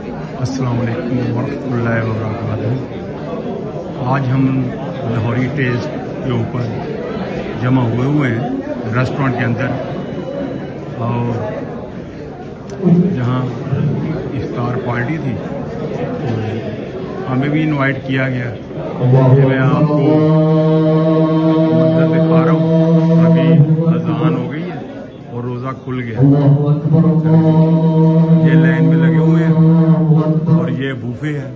अस्सलाम वालेकुम वरहमतुल्लाहि वबरकातुहू। आज हम लाहौरी टेस्ट के ऊपर जमा हुए हैं रेस्टोरेंट के अंदर, और जहां इफ्तार पार्टी थी तो हमें भी इनवाइट किया गया। मैं आपको मंजर दिखा रहा हूँ। अभी अज़ान हो गई है और रोज़ा खुल गया। ये लाइन में लगे हुए हैं और ये बूफे है।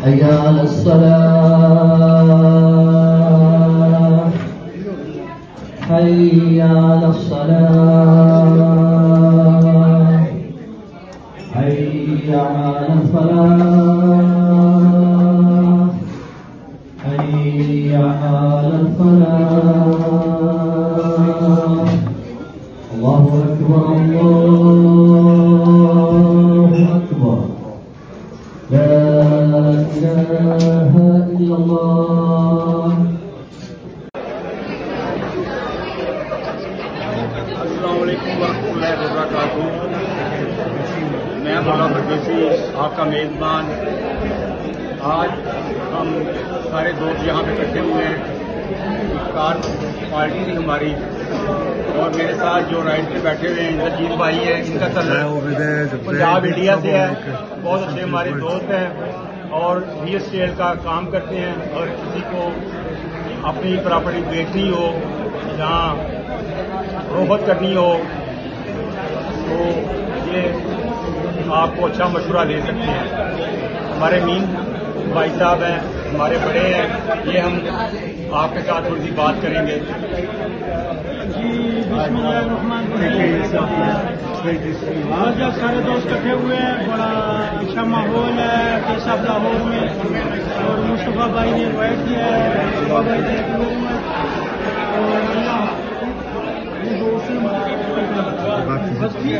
حي على الصلاة حي على الصلاة حي على الفلاح حي على الفلاح. الله أكبر الله أكبر. لا إله إلا الله. अस्सलाम वालेकुम वरहमतुल्लाहि वबरकातुहू। मैं मौला फरदौसी आपका मेज़बान। आज हम सारे दोस्त यहाँ पे इकट्ठे हुए हैं। इफ्तार पार्टी थी हमारी, और मेरे साथ जो राइड पे बैठे हुए हैं इंद्रजीत भाई है, इनका ताल्लुक पंजाब इंडिया से है। बहुत अच्छे हमारे दोस्त हैं और रियल एस्टेट का काम करते हैं। और किसी को अपनी प्रॉपर्टी बेचनी हो, जहाँ रोहत करनी हो, तो ये आपको अच्छा मशवरा दे सकते हैं। हमारे मीन भाई साहब हैं, हमारे बड़े हैं, ये हम आपके साथ थोड़ी सी बात करेंगे। जी बिस्मिल्लाहिर्रहमानिर्रहीम। आज जब सारे दोस्त इकट्ठे हुए हैं, बड़ा अच्छा माहौल है पेशाब लाहौर में, और मुस्तफा भाई ने इन्वाइट किया है। मुस्तफा भाई ने और बस ठीक है।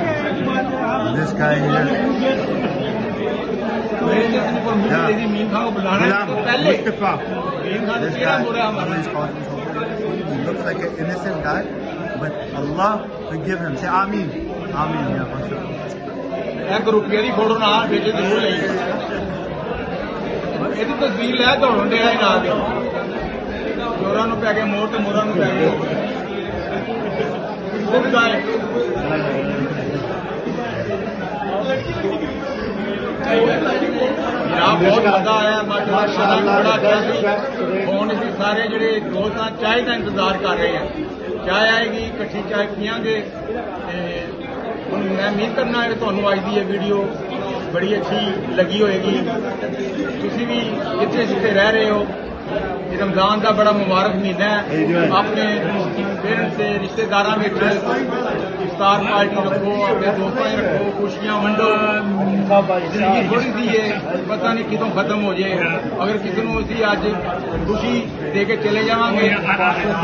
मीन खां को बुलाना तो पहले मीन खां तो तेरा बुरा हमारा। He looks like an innocent guy, but Allah forgive him. Say Ameen. Ameen, yeah, mashallah. एक रुपये की फोटो ना बेटे जरूर ले, ਇਹਦੀ ਤਸਵੀਰ ਲੈ ਦੌੜਨ ਦੇ ਨਾਲ ਦੀ ਚੋਰਾਂ ਨੂੰ ਪੈ ਗਏ ਮੋਰ ਤੇ ਮੋਰਾਂ ਨੂੰ ਪੈ ਗਏ बहुत मजा आया माशाअल्लाह। बड़ा अच्छा सी फोन सी। सारे ਜਿਹੜੇ ਦੋਸਤ ਆ ਚਾਹ ਦਾ इंतजार कर रहे हैं। चाय आएगी, इकट्ठी चाय पीआंगे। मैं उम्मीद करना है ਤੁਹਾਨੂੰ ਅੱਜ ਦੀ ਇਹ ਵੀਡੀਓ बड़ी अच्छी लगी होएगी। तुसी भी जिथे जिथे रह रहे हो, रमजान का बड़ा मुबारक महीना है। अपने पेरेंट्स से रिश्तेदारों में इफ्तार पार्टी रखो, अपने दोस्तों में रखो, खुशियां वंडो। जिंदगी थोड़ी सी है, पता नहीं कितों खत्म हो जाए। अगर किसी को असी अज खुशी दे के चले जावांगे तो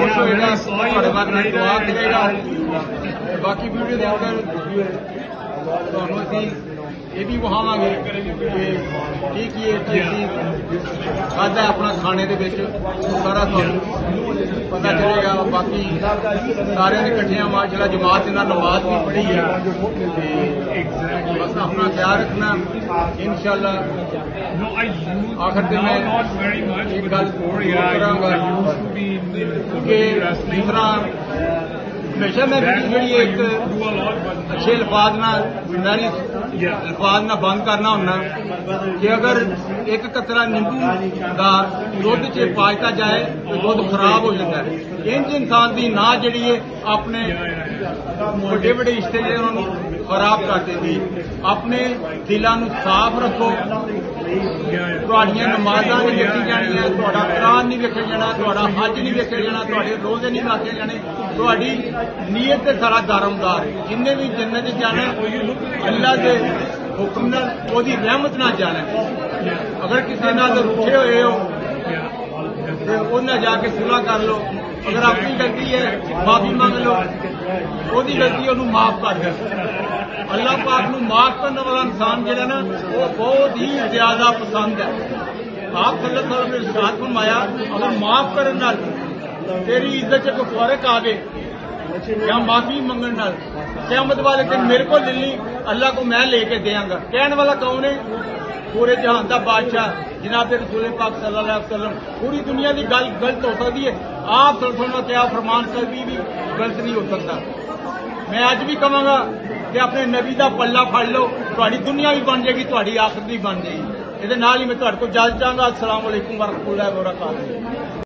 खुश होएगा, थोड़े बाद दुआ करेगा। बाकी वीडियो देखकर तुहानू असी ये भी वहावांगे कि खादा अपना खाने के सारा पता चलेगा। बाकी सारे इकट्ठे माशाअल्लाह जमात ने नमाज भी पढ़ी है। बस अपना ख्याल रखना इंशाअल्लाह। आखिर में मैं एक गल करांगा कि दूसरा हमेशा मैं जी एक अच्छे अल्फाज नारी अल्फाज ना बंद करना होना कि अगर एक कतरा नींबू का दुध च पाजता जाए तो दुध खराब हो जाता है। इंज इंसान की ना जी अपने बड़े बड़े रिश्ते खराब कर देती। अपने दिलों साफ रखो। नमाजा नहीं वेखी जानियां, कुरान नहीं वेखे जाना, हज नहीं वेखे जाना, रोजे नहीं लाके जाने। नीयत से सारा दारोमदार है। जिन्हें भी जन्नत जाना अल्लाह के हुक्म नाल ओदी रहमत नाल जाना है। अगर किसी नाल रूठे हुए हो तो उन्हें जाके सुलह कर लो। अगर अपनी गलती है माफी मांग लो, ओदी गलती उन्हें माफ कर दो। अल्लाह पाक नूं माफ करने वाला इंसान जिहड़ा ना वो बहुत ही ज्यादा पसंद है। आप सल्लल्लाहु अलैहि वसल्लम ने इरशाद फरमाया अगर माफ करने नाल तेरी इज्जत च कोई फर्क आवे या माफी मंगण नाल क़यामत वाले दिन मेरे को ले ली, अल्लाह को मैं लेके देंगा। कहने वाला कौन है? पूरे जहान का बादशाह जनाब रसूल पाक सल्लल्लाहु अलैहि वसल्लम। पूरी दुनिया की गल गलत हो सकती है, आप सल्लल्लाहु अलैहि क्या फरमान कभी भी गलत नहीं हो सकता। मैं अज भी कहांगा कि अपने नबी का पल्ला फड़ लो, तुहाडी दुनिया भी बन जाएगी, तुहाडी आखिरत भी बन जाएगी। ये नाल ही मैं तुहाडे को इजाजत चाहांगा। अस्सलाम वालेकुम वरहमतुल्लाहि वबरकातुहू।